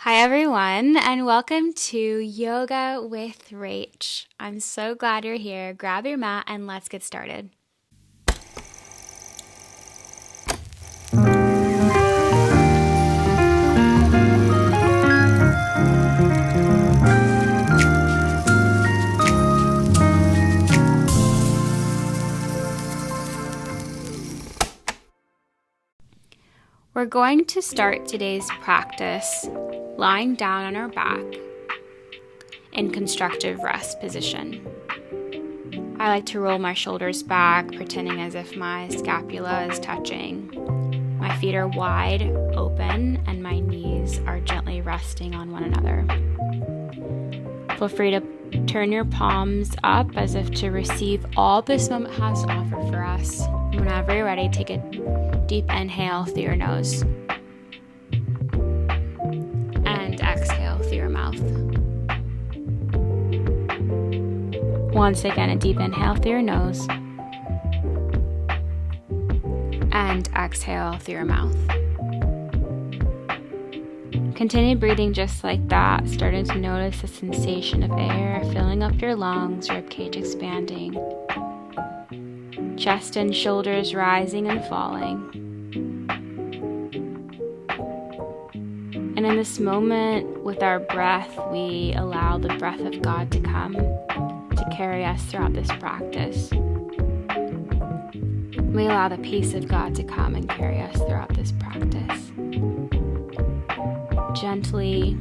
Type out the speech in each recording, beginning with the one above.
Hi, everyone, and welcome to Yoga with Rach. I'm so glad you're here. Grab your mat and let's get started. We're going to start today's practice lying down on our back in constructive rest position. I like to roll my shoulders back, pretending as if my scapula is touching. My feet are wide open and my knees are gently resting on one another. Feel free to turn your palms up as if to receive all this moment has to offer for us. Whenever you're ready, take a deep inhale through your nose and exhale through your mouth. Once again, a deep inhale through your nose and exhale through your mouth. Continue breathing just like that, starting to notice the sensation of air filling up your lungs, ribcage expanding, chest and shoulders rising and falling. And in this moment, with our breath, we allow the breath of God to come to carry us throughout this practice. We allow the peace of God to come and carry us throughout this practice. Gently,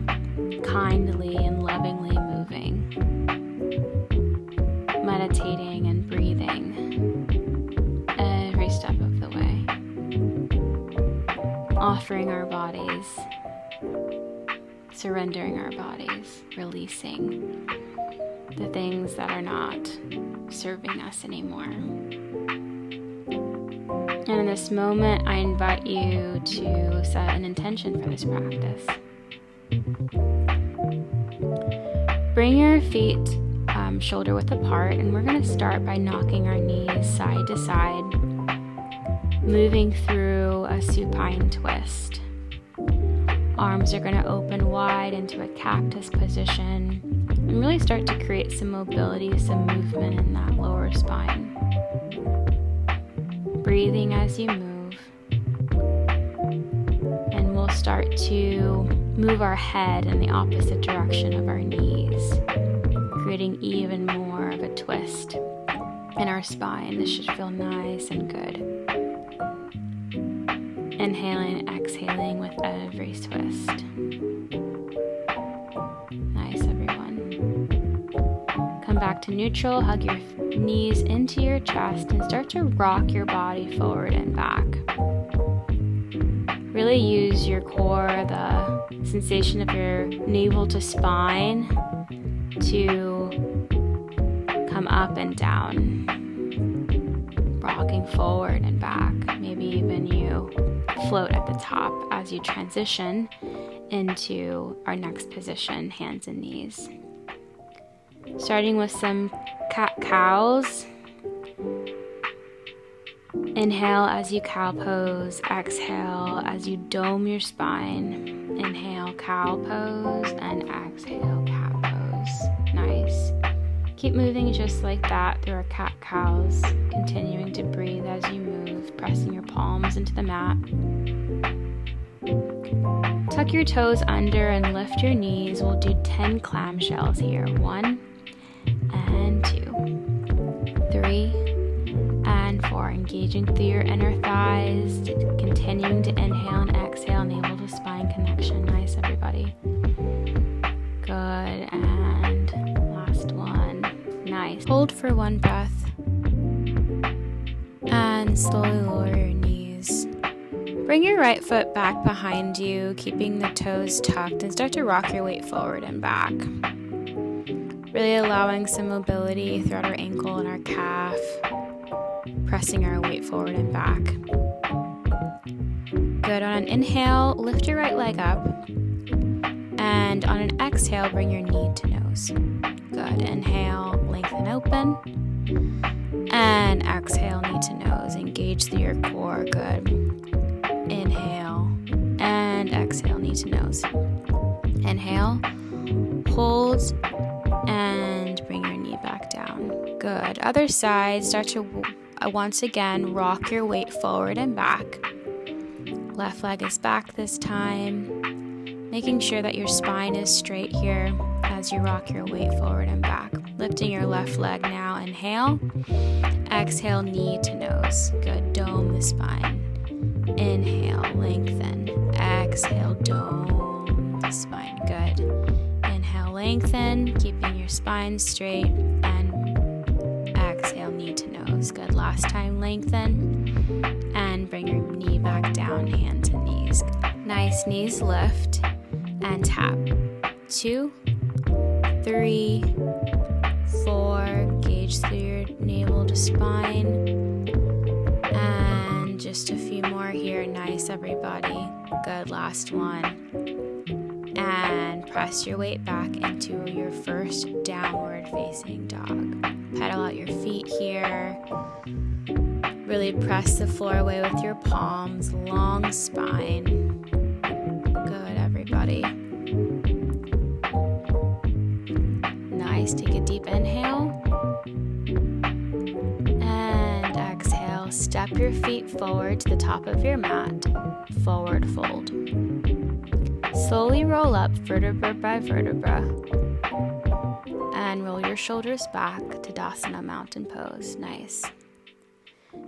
kindly, and lovingly moving, meditating and breathing every step of the way, offering our bodies, surrendering our bodies, releasing the things that are not serving us anymore. And in this moment, I invite you to set an intention for this practice. Bring your feet shoulder width apart, and we're going to start by knocking our knees side to side, moving through a supine twist. Arms are going to open wide into a cactus position and really start to create some mobility, some movement in that lower spine. Breathing as you move, and we'll start to move our head in the opposite direction of our knees, creating even more of a twist in our spine. This should feel nice and good. Inhaling and exhaling with every twist. Nice, everyone. Come back to neutral, hug your knees into your chest, and start to rock your body forward and back. Really use your core, the sensation of your navel to spine, to come up and down, rocking forward and back. Maybe even you float at the top as you transition into our next position, hands and knees. Starting with some cat-cows. Inhale as you cow pose, exhale as you dome your spine. Inhale, cow pose, and exhale, cat pose. Nice. Keep moving just like that through our cat-cows, continuing to breathe as you move, pressing your palms into the mat. Tuck your toes under and lift your knees. We'll do 10 clamshells here. 1 and 2, 3, and 4. Engaging through your inner thighs, continuing to inhale and exhale, navel to spine connection. Nice, everybody. Good, and last one. Nice. Hold for one breath, and slowly lower your knees. Bring your right foot back behind you, keeping the toes tucked, and start to rock your weight forward and back. Really allowing some mobility throughout our ankle and our calf, pressing our weight forward and back. Good. On an inhale, lift your right leg up, and on an exhale, bring your knee to nose. Good. Inhale, lengthen open, and exhale, knee to nose. Engage through your core. Good. Inhale, and exhale, knee to nose. Inhale, hold, and bring your knee back down. Good. Other side, start to once again rock your weight forward and back. Left leg is back this time, making sure that your spine is straight here as you rock your weight forward and back. Lifting your left leg now, inhale. Exhale, knee to nose. Good, dome the spine. Inhale, lengthen. Exhale, dome the spine. Good. Inhale, lengthen, keeping your spine straight. And exhale, knee to nose. Good, last time, lengthen. And bring your knee back down, hand to knees. Nice, knees lift and tap. 2, 3, 4, gauge through your navel to spine, and just a few more here. Nice, everybody. Good, last one. And press your weight back into your first downward facing dog. Pedal out your feet here. Really press the floor away with your palms, long spine. Good, everybody. Nice, take a deep inhale and exhale. Step your feet forward to the top of your mat, forward fold. Slowly roll up vertebra by vertebra and roll your shoulders back to Tadasana Mountain Pose. Nice.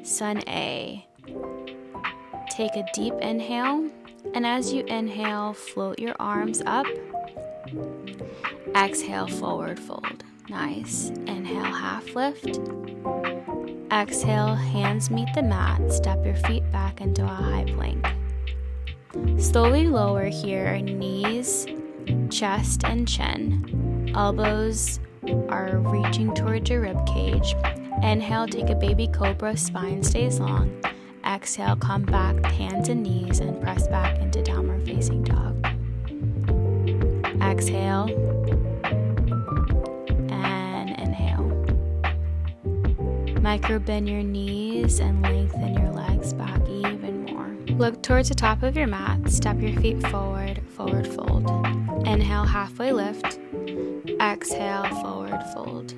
Sun A. Take a deep inhale, and as you inhale, float your arms up. Exhale, forward fold. Nice. Inhale, half lift. Exhale, hands meet the mat. Step your feet back into a high plank. Slowly lower here, knees, chest, and chin. Elbows are reaching towards your rib cage. Inhale, take a baby cobra, spine stays long. Exhale, come back, hands and knees, and press back into downward facing dog. Exhale and inhale. Micro bend your knees and lengthen your legs back even more. Look towards the top of your mat. Step your feet forward, forward fold. Inhale, halfway lift. Exhale, forward fold.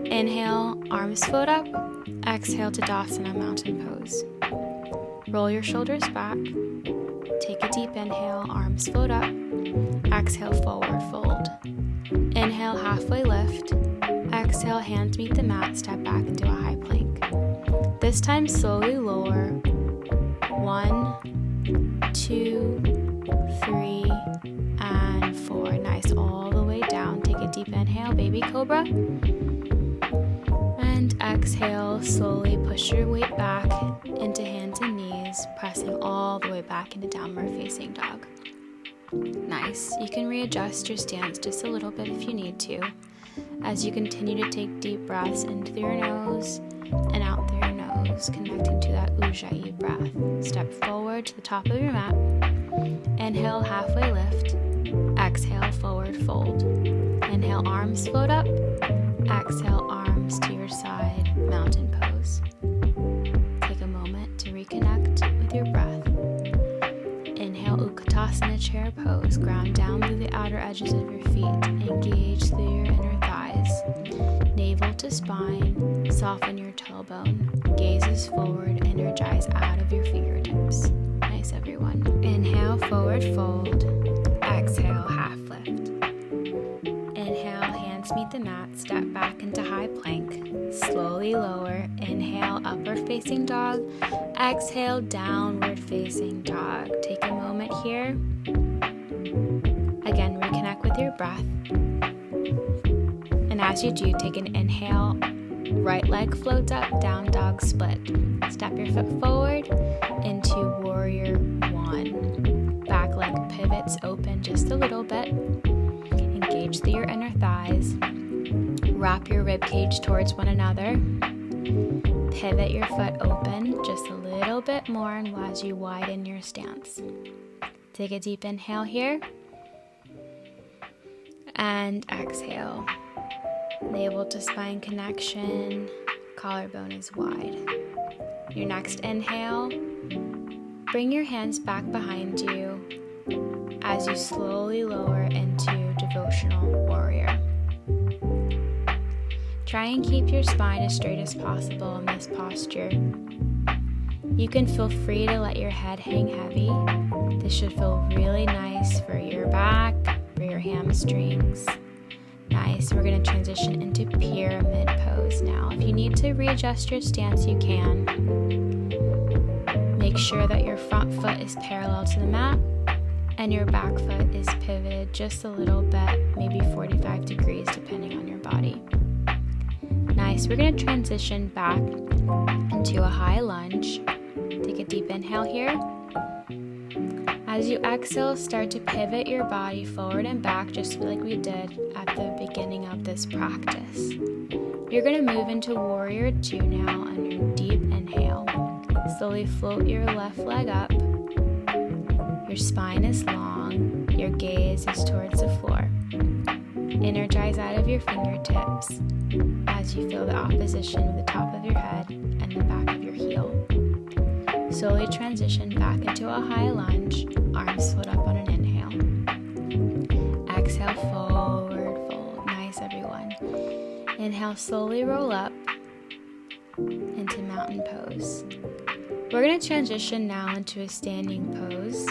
Inhale, arms float up. Exhale, Tadasana Mountain Pose. Roll your shoulders back. Take a deep inhale, arms float up. Exhale, forward fold. Inhale, halfway lift. Exhale, hands meet the mat, step back into a high plank. This time, slowly lower. 1, 2, 3, and 4. Nice, all the way down. Take a deep inhale, baby cobra. And exhale, slowly push your weight back into hands and knees, pressing all the way back into downward facing dog. Nice. You can readjust your stance just a little bit if you need to, as you continue to take deep breaths in through your nose and out through your nose, connecting to that Ujjayi breath. Step forward to the top of your mat. Inhale, halfway lift. Exhale, forward fold. Inhale, arms float up. Exhale, arms to your side, mountain pose. Take a moment to reconnect with your breath. Inhale, Utkatasana chair pose. Ground down through the outer edges of your feet. Engage through your inner thighs. Navel to spine. Soften your tailbone. Gazes forward. Energize out of your fingertips. Nice, everyone. Inhale, forward fold. Exhale, half lift. Inhale, hands meet the mat. Step back into high plank. Slowly lower. Inhale, upward facing dog. Exhale, downward facing dog. Take a moment here. Again, reconnect with your breath. And as you do, take an inhale. Right leg floats up, down dog split. Step your foot forward into warrior one. Back leg pivots open just a little bit. Engage through your inner thighs. Wrap your rib cage towards one another. Pivot your foot open just a little bit more as you widen your stance. Take a deep inhale here. And exhale. Navel to spine connection. Collarbone is wide. Your next inhale. Bring your hands back behind you as you slowly lower into devotional warrior. Try and keep your spine as straight as possible in this posture. You can feel free to let your head hang heavy. This should feel really nice for your back, for your hamstrings. Nice. We're going to transition into pyramid pose now. If you need to readjust your stance, you can. Make sure that your front foot is parallel to the mat and your back foot is pivoted just a little bit, maybe 45 degrees depending on your body. Nice. We're going to transition back into a high lunge. Take a deep inhale here. As you exhale, start to pivot your body forward and back just like we did at the beginning of this practice. You're going to move into Warrior 2 now on your deep inhale. Slowly float your left leg up. Your spine is long. Your gaze is towards the floor. Energize out of your fingertips as you feel the opposition with the top of your head and the back of your heel. Slowly transition back into a high lunge, arms float up on an inhale. Exhale, forward fold. Nice, everyone. Inhale, slowly roll up into mountain pose. We're going to transition now into a standing pose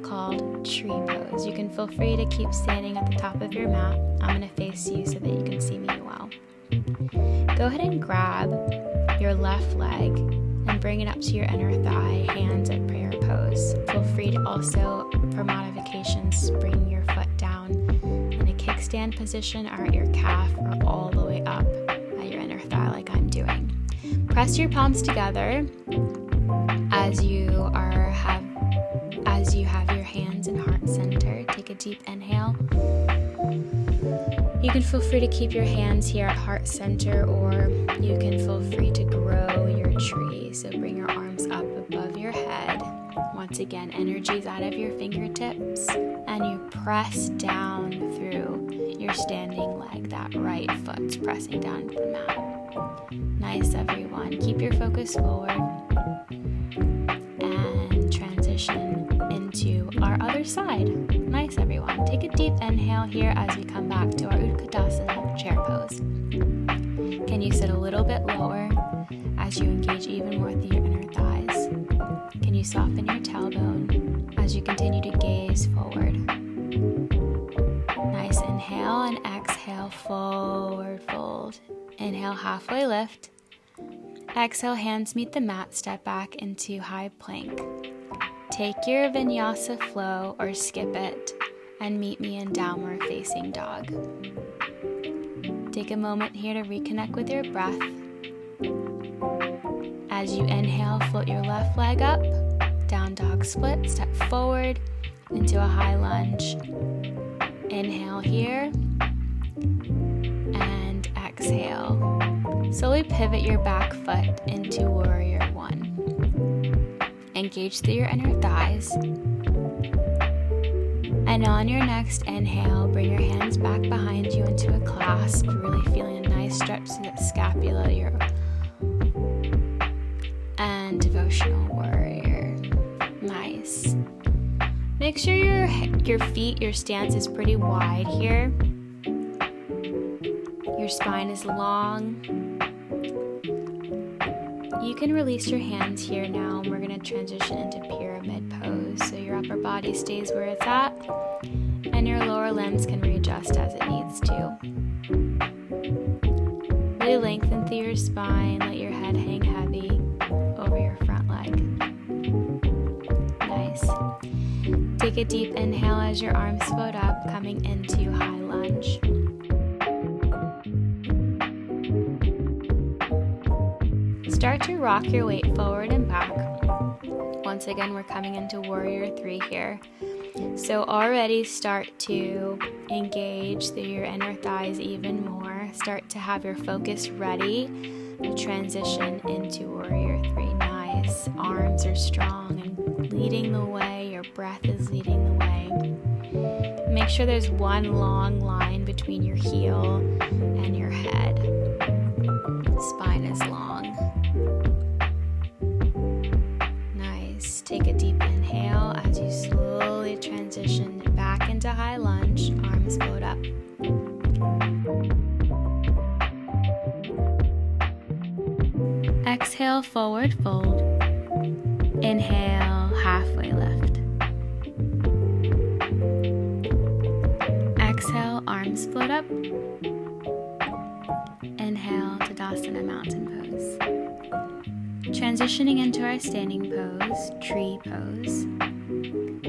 called tree pose. You can feel free to keep standing at the top of your mat. I'm going to face you so that you can see me well. Go ahead and grab your left leg and bring it up to your inner thigh, hands at prayer pose. Feel free to also, for modifications, bring your foot down in a kickstand position or at your calf or all the way up at your inner thigh like I'm doing. Press your palms together as you have your hands in heart center. Take a deep inhale. You can feel free to keep your hands here at heart center, or you can feel free to grow your tree. So bring your arms up above your head. Once again, energies out of your fingertips, and you press down through your standing leg. That right foot's pressing down into the mat. Nice, everyone. Keep your focus forward and transition into our other side. Nice, everyone. Take a deep inhale here as we come back to our Utkatasana chair pose. Can you sit a little bit lower as you engage even more with your inner thighs? Can you soften your tailbone as you continue to gaze forward? Nice. Inhale and exhale, forward fold. Inhale, halfway lift. Exhale, hands meet the mat, step back into high plank. Take your vinyasa flow or skip it and meet me in downward facing dog. Take a moment here to reconnect with your breath. As you inhale, float your left leg up, down dog split, step forward into a high lunge. Inhale here and exhale. Slowly pivot your back foot into Warrior 1. Engage through your inner thighs. And on your next inhale, bring your hands back behind you into a clasp, really feeling a nice stretch to the scapula, and devotional warrior. Nice. Make sure your feet, your stance is pretty wide here. Your spine is long. You can release your hands here now, and we're going to transition into pyramid pose. So your upper body stays where it's at, and your lower limbs can readjust as it needs to. Really lengthen through your spine, let your head hang heavy over your front leg. Nice. Take a deep inhale as your arms float up, coming into high lunge. Start to rock your weight forward and back. Once again, we're coming into Warrior 3 here. So already start to engage through your inner thighs even more. Start to have your focus ready to transition into Warrior 3. Nice. Arms are strong and leading the way. Your breath is leading the way. Make sure there's one long line between your heel and your head. Spine is long. Nice. Take a deep inhale as you slowly transition back Exhale, forward fold. Inhale, halfway lift. Exhale, arms float up. Inhale, Tadasana Mountain Pose. Transitioning into our standing pose, tree pose.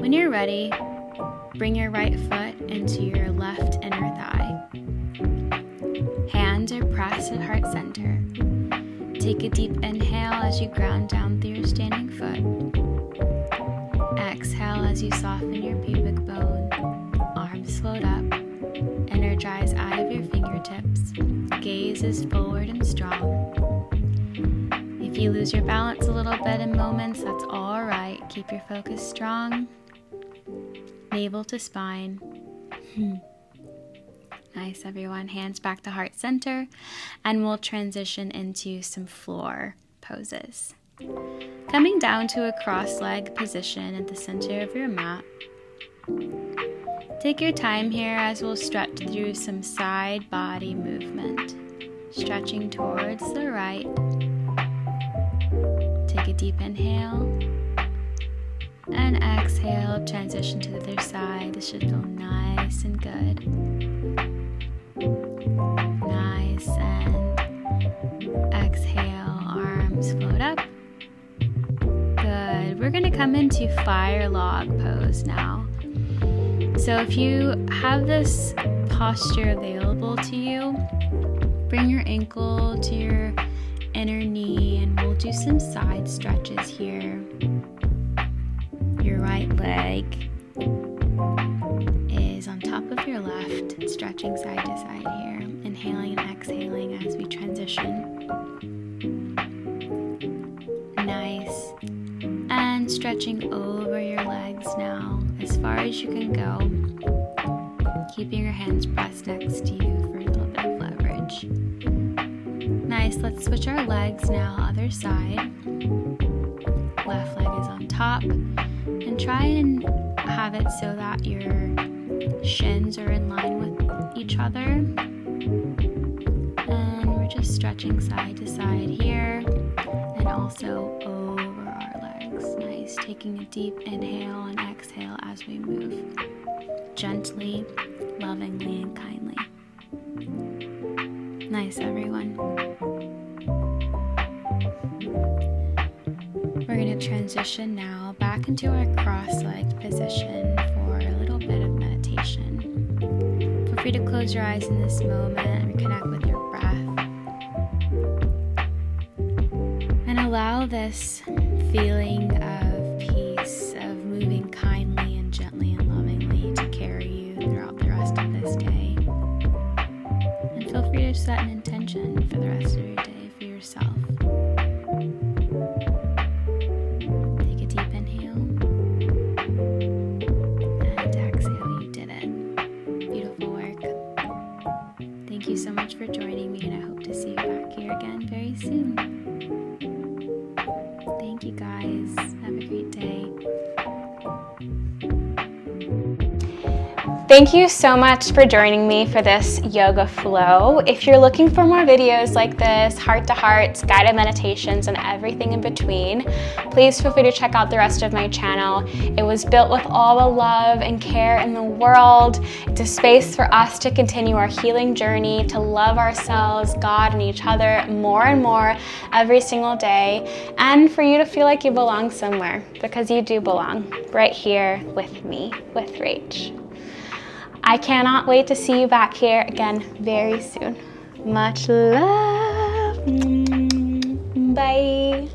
When you're ready, bring your right foot into your left inner thigh. Hands are pressed at heart center. Take a deep inhale as you ground down through your standing foot. Exhale as you soften your pubic bone. Arms float up. Energize out of your fingertips. Gaze is forward and strong. If you lose your balance a little bit in moments, that's all right. Keep your focus strong. Navel to spine. Nice, everyone. Hands back to heart center, and we'll transition into some floor poses. Coming down to a cross-leg position at the center of your mat. Take your time here as we'll stretch through some side body movement. Stretching towards the right. Take a deep inhale. And exhale, transition to the other side. This should feel nice and good. Nice, and exhale, arms float up. Good. We're going to come into fire log pose now. So if you have this posture available to you, bring your ankle to your inner knee and we'll do some side stretches here. Your right leg is on top of your left, stretching side to side here. Inhaling and exhaling as we transition. Nice. And stretching over your legs now as far as you can go. Keeping your hands pressed next to you for a little bit of leverage. Nice. Let's switch our legs now, other side. Left leg is on top. And try and have it so that your shins are in line with each other. And we're just stretching side to side here and also over our legs. Nice. Taking a deep inhale and exhale as we move. Gently, lovingly, and kindly. Nice, everyone. We're going to transition now back into our cross-legged position for a little bit of meditation. Feel free to close your eyes in this moment and reconnect with your breath. And allow this feeling of peace, of moving kindly and gently and lovingly to carry you throughout the rest of this day. And feel free to set an intention for the rest of your day for yourself. Thank you so much for joining me, and I hope to see you back here again very soon. Thank you, guys. Have a great day. Thank you so much for joining me for this yoga flow. If you're looking for more videos like this, heart-to-hearts, guided meditations, and everything in between, please feel free to check out the rest of my channel. It was built with all the love and care in the world. It's a space for us to continue our healing journey, to love ourselves, God, and each other more and more every single day, and for you to feel like you belong somewhere, because you do belong, right here with me, with Rach. I cannot wait to see you back here again very soon. Much love. Bye.